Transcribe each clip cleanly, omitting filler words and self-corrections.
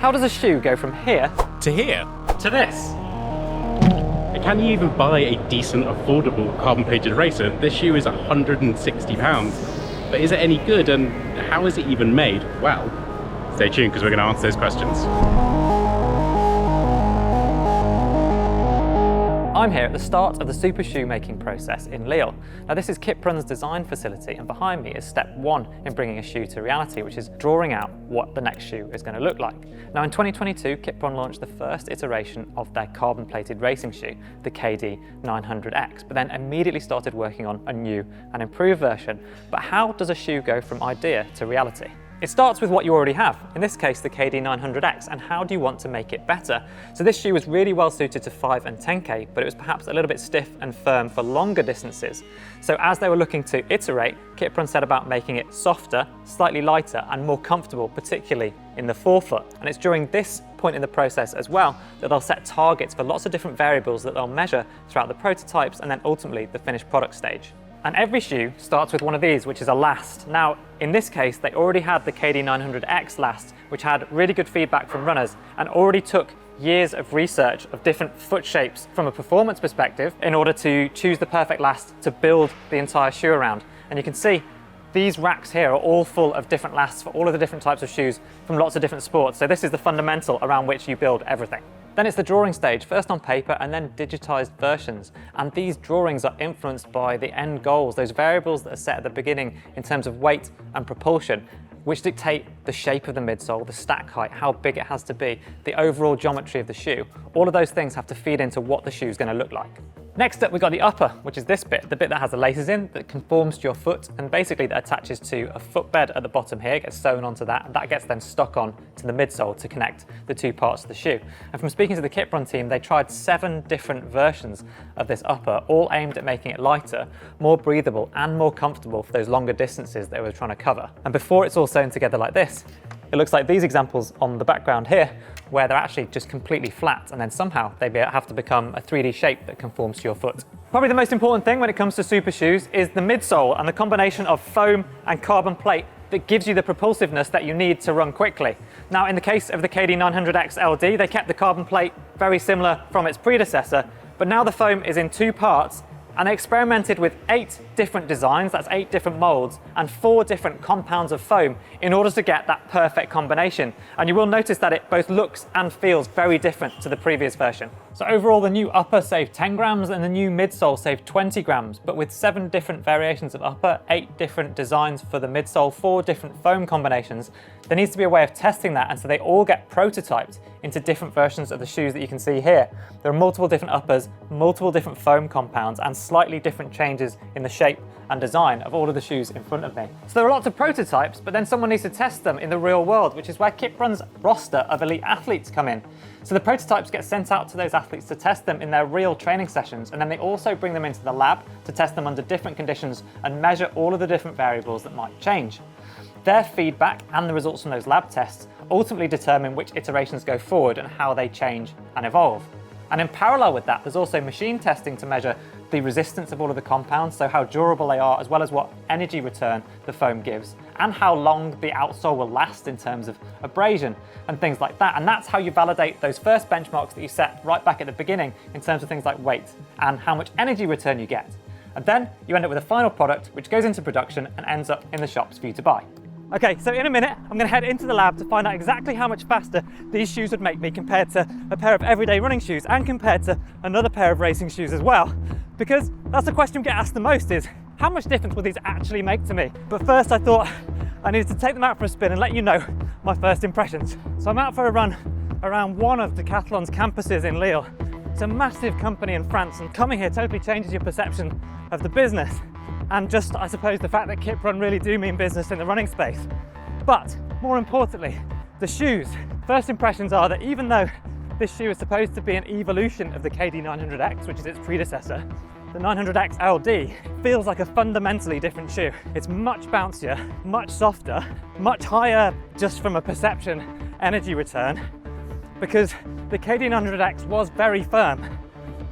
How does a shoe go from here To here. to this? Can you even buy a decent, affordable carbon-plated racer? This shoe is £160. But is it any good, and how is it even made? Well, stay tuned because we're going to answer those questions. I'm here at the start of the Supershoe making process in Lille. Now this is Kiprun's design facility, and behind me is step one in bringing a shoe to reality, which is drawing out what the next shoe is going to look like. Now in 2022, Kiprun launched the first iteration of their carbon-plated racing shoe, the KD 900X, but then immediately started working on a new and improved version. But how does a shoe go from idea to reality? It starts with what you already have, in this case the KD 900X, and how do you want to make it better? So this shoe was really well suited to 5 and 10K, but it was perhaps a little bit stiff and firm for longer distances. So as they were looking to iterate, Kiprun set about making it softer, slightly lighter and more comfortable, particularly in the forefoot. And it's during this point in the process as well that they'll set targets for lots of different variables that they'll measure throughout the prototypes and then ultimately the finished product stage. And every shoe starts with one of these, which is a last. Now, in this case, they already had the KD 900X last, which had really good feedback from runners and already took years of research of different foot shapes from a performance perspective in order to choose the perfect last to build the entire shoe around. And you can see these racks here are all full of different lasts for all of the different types of shoes from lots of different sports. So this is the fundamental around which you build everything. Then it's the drawing stage, first on paper and then digitized versions. And these drawings are influenced by the end goals, those variables that are set at the beginning in terms of weight and propulsion, which dictate the shape of the midsole, the stack height, how big it has to be, the overall geometry of the shoe. All of those things have to feed into what the shoe is going to look like. Next up, we've got the upper, which is this bit, the bit that has the laces in, that conforms to your foot, and basically that attaches to a footbed at the bottom here, gets sewn onto that, and that gets then stuck on to the midsole to connect the two parts of the shoe. And from speaking to the Kiprun team, they tried 7 different versions of this upper, all aimed at making it lighter, more breathable, and more comfortable for those longer distances they were trying to cover. And before it's all sewn together like this, it looks like these examples on the background here, where they're actually just completely flat, and then somehow they have to become a 3D shape that conforms to your foot. Probably the most important thing when it comes to super shoes is the midsole and the combination of foam and carbon plate that gives you the propulsiveness that you need to run quickly. Now, in the case of the KD 900X LD, they kept the carbon plate very similar from its predecessor, but now the foam is in 2 parts, and they experimented with 8 different designs, that's 8 different molds, and 4 different compounds of foam in order to get that perfect combination. And you will notice that it both looks and feels very different to the previous version. So overall, the new upper saved 10 grams and the new midsole saved 20 grams, but with 7 different variations of upper, 8 different designs for the midsole, 4 different foam combinations, there needs to be a way of testing that, and so they all get prototyped into different versions of the shoes that you can see here. There are multiple different uppers, multiple different foam compounds, and slightly different changes in the shape and design of all of the shoes in front of me. So there are lots of prototypes, but then someone needs to test them in the real world, which is where Kiprun's roster of elite athletes come in. So the prototypes get sent out to those athletes to test them in their real training sessions, and then they also bring them into the lab to test them under different conditions and measure all of the different variables that might change. Their feedback and the results from those lab tests ultimately determine which iterations go forward and how they change and evolve. And in parallel with that, there's also machine testing to measure the resistance of all of the compounds, so how durable they are, as well as what energy return the foam gives, and how long the outsole will last in terms of abrasion and things like that. And that's how you validate those first benchmarks that you set right back at the beginning in terms of things like weight and how much energy return you get. And then you end up with a final product which goes into production and ends up in the shops for you to buy. Okay, so in a minute, I'm going to head into the lab to find out exactly how much faster these shoes would make me compared to a pair of everyday running shoes and compared to another pair of racing shoes as well. Because that's the question we get asked the most is, how much difference will these actually make to me? But first I thought I needed to take them out for a spin and let you know my first impressions. So I'm out for a run around one of Decathlon's campuses in Lille. It's a massive company in France, and coming here totally changes your perception of the business. And just, I suppose, the fact that Kiprun really do mean business in the running space. But more importantly, the shoes. First impressions are that even though this shoe is supposed to be an evolution of the KD 900X, which is its predecessor, the 900X LD feels like a fundamentally different shoe. It's much bouncier, much softer, much higher just from a perception energy return, because the KD 900X was very firm.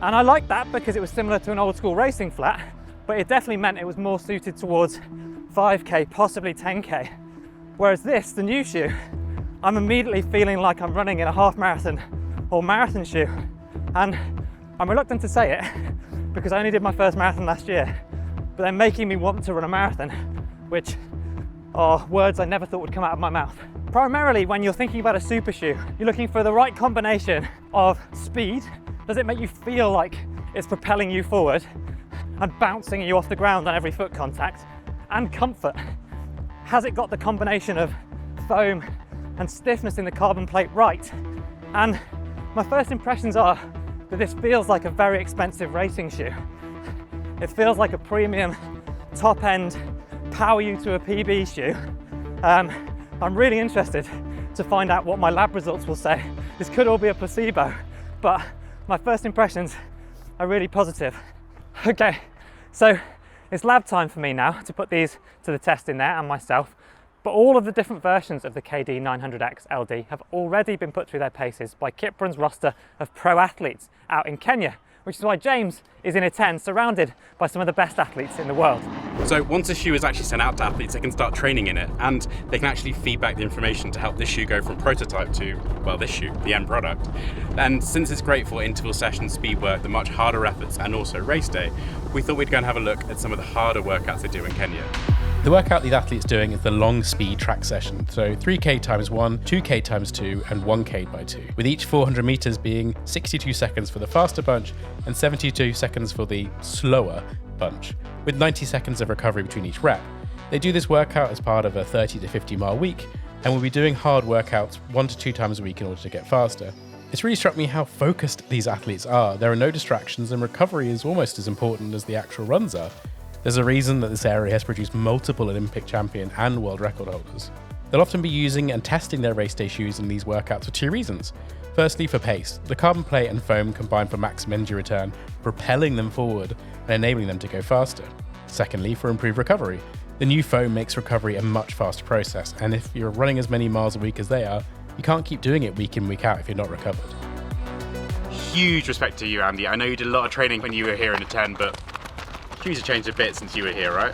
And I like that because it was similar to an old school racing flat, but it definitely meant it was more suited towards 5K, possibly 10K. Whereas this, the new shoe, I'm immediately feeling like I'm running in a half marathon or marathon shoe. And I'm reluctant to say it because I only did my first marathon last year, but they're making me want to run a marathon, which are words I never thought would come out of my mouth. Primarily, when you're thinking about a super shoe, you're looking for the right combination of speed. Does it make you feel like it's propelling you forward and bouncing you off the ground on every foot contact? And comfort. Has it got the combination of foam and stiffness in the carbon plate right? And my first impressions are that this feels like a very expensive racing shoe. It feels like a premium, top-end, power you to a PB shoe. I'm really interested to find out what my lab results will say. This could all be a placebo, but my first impressions are really positive. Okay, so it's lab time for me now to put these to the test in there and myself. But all of the different versions of the KD 900X LD have already been put through their paces by Kiprun's roster of pro athletes out in Kenya, which is why James is in a tent surrounded by some of the best athletes in the world. So once a shoe is actually sent out to athletes, they can start training in it, and they can actually feed back the information to help this shoe go from prototype to, well, this shoe, the end product. And since it's great for interval sessions, speed work, the much harder efforts, and also race day, we thought we'd go and have a look at some of the harder workouts they do in Kenya. The workout these athletes doing is the long speed track session, so 3K times 1, 2K times 2, and 1K by 2, with each 400 meters being 62 seconds for the faster bunch and 72 seconds for the slower bunch, with 90 seconds of recovery between each rep. They do this workout as part of a 30 to 50 mile week, and will be doing hard workouts 1 to 2 times a week in order to get faster. It's really struck me how focused these athletes are. There are no distractions, and recovery is almost as important as the actual runs are. There's a reason that this area has produced multiple Olympic champion and world record holders. They'll often be using and testing their race day shoes in these workouts for 2 reasons. Firstly, for pace. The carbon plate and foam combine for maximum energy return, propelling them forward and enabling them to go faster. Secondly, for improved recovery. The new foam makes recovery a much faster process, and if you're running as many miles a week as they are, you can't keep doing it week in, week out if you're not recovered. Huge respect to you, Andy. I know you did a lot of training when you were here in the 10, but shoes have changed a bit since you were here, right?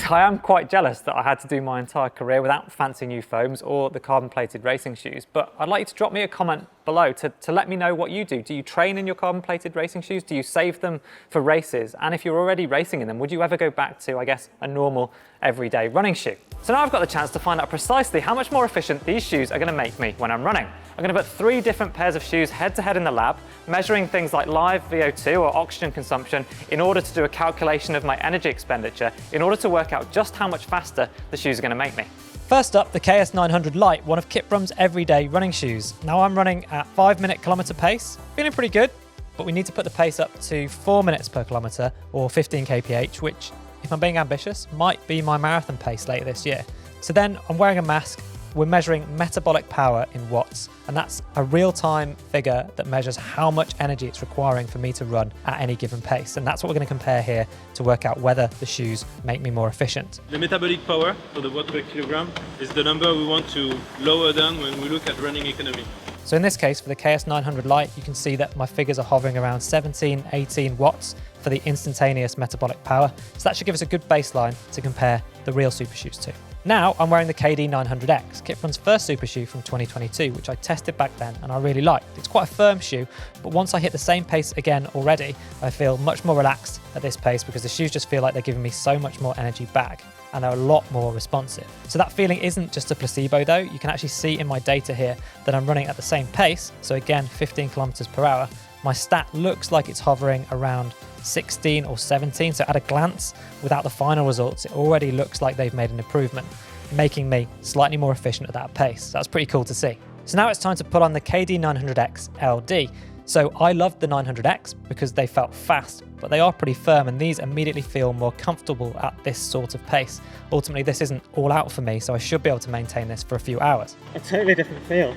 I am quite jealous that I had to do my entire career without fancy new foams or the carbon-plated racing shoes, but I'd like you to drop me a comment below to let me know what you do. Do you train in your carbon-plated racing shoes? Do you save them for races? And if you're already racing in them, would you ever go back to, I guess, a normal everyday running shoe? So now I've got the chance to find out precisely how much more efficient these shoes are going to make me when I'm running. I'm going to put 3 different pairs of shoes head-to-head in the lab, measuring things like live VO2 or oxygen consumption in order to do a calculation of my energy expenditure in order to work out just how much faster the shoes are going to make me. First up, the KS900 Lite, one of Kiprun's everyday running shoes. Now I'm running at 5-minute kilometre pace, feeling pretty good, but we need to put the pace up to 4 minutes per kilometre or 15 kph, which, if I'm being ambitious, might be my marathon pace later this year. So then I'm wearing a mask. We're measuring metabolic power in watts, and that's a real-time figure that measures how much energy it's requiring for me to run at any given pace. And that's what we're going to compare here to work out whether the shoes make me more efficient. The metabolic power, so the watt per kilogram, is the number we want to lower down when we look at running economy. So in this case, for the KS900 Lite, you can see that my figures are hovering around 17, 18 watts for the instantaneous metabolic power. So that should give us a good baseline to compare the real super shoes to. Now I'm wearing the KD 900X, Kiprun's first super shoe from 2022, which I tested back then and I really liked. It's quite a firm shoe, but once I hit the same pace again already, I feel much more relaxed at this pace because the shoes just feel like they're giving me so much more energy back and they're a lot more responsive. So that feeling isn't just a placebo though. You can actually see in my data here that I'm running at the same pace. So again, 15 kilometers per hour. My stat looks like it's hovering around 16 or 17. So at a glance, without the final results, it already looks like they've made an improvement, making me slightly more efficient at that pace. So that's pretty cool to see. So now it's time to put on the KD 900X LD. So I loved the 900X because they felt fast, but they are pretty firm and these immediately feel more comfortable at this sort of pace. Ultimately, this isn't all out for me, so I should be able to maintain this for a few hours. A totally different feel.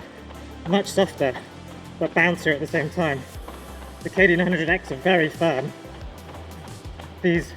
Much softer, but bouncer at the same time. The KD 900X are very firm. These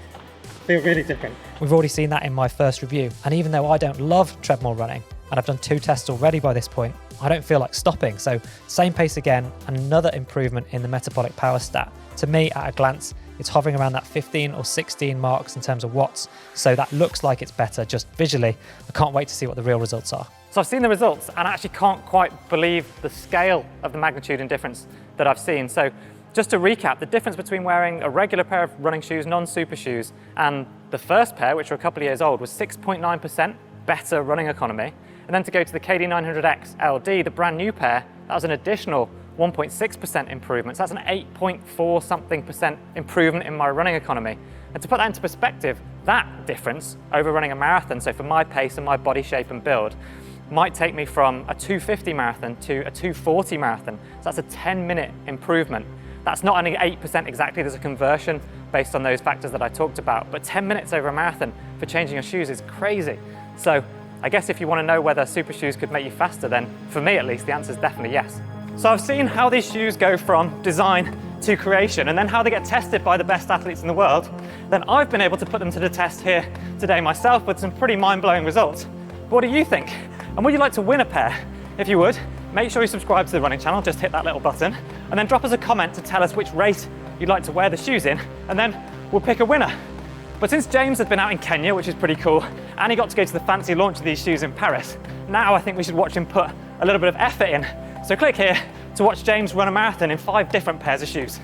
feel really different. We've already seen that in my first review, and even though I don't love treadmill running, and I've done 2 tests already by this point, I don't feel like stopping. So same pace again, and another improvement in the metabolic power stat. To me, at a glance, it's hovering around that 15 or 16 marks in terms of watts. So that looks like it's better just visually. I can't wait to see what the real results are. So I've seen the results and I actually can't quite believe the scale of the magnitude and difference that I've seen. So just to recap, the difference between wearing a regular pair of running shoes, non-super shoes, and the first pair, which were a couple of years old, was 6.9% better running economy. And then to go to the KD900X LD, the brand new pair, that was an additional 1.6% improvement. So that's an 8.4 something percent improvement in my running economy. And to put that into perspective, that difference over running a marathon, so for my pace and my body shape and build, might take me from a 250 marathon to a 240 marathon. So that's a 10-minute improvement. That's not only 8% exactly, there's a conversion based on those factors that I talked about, but 10 minutes over a marathon for changing your shoes is crazy. So I guess if you want to know whether super shoes could make you faster, then for me at least, the answer is definitely yes. So I've seen how these shoes go from design to creation and then how they get tested by the best athletes in the world. Then I've been able to put them to the test here today myself with some pretty mind-blowing results. But what do you think? And would you like to win a pair? If you would, make sure you subscribe to the running channel, just hit that little button, and then drop us a comment to tell us which race you'd like to wear the shoes in, and then we'll pick a winner. But since James had been out in Kenya, which is pretty cool, and he got to go to the fancy launch of these shoes in Paris, now I think we should watch him put a little bit of effort in. So click here to watch James run a marathon in 5 different pairs of shoes.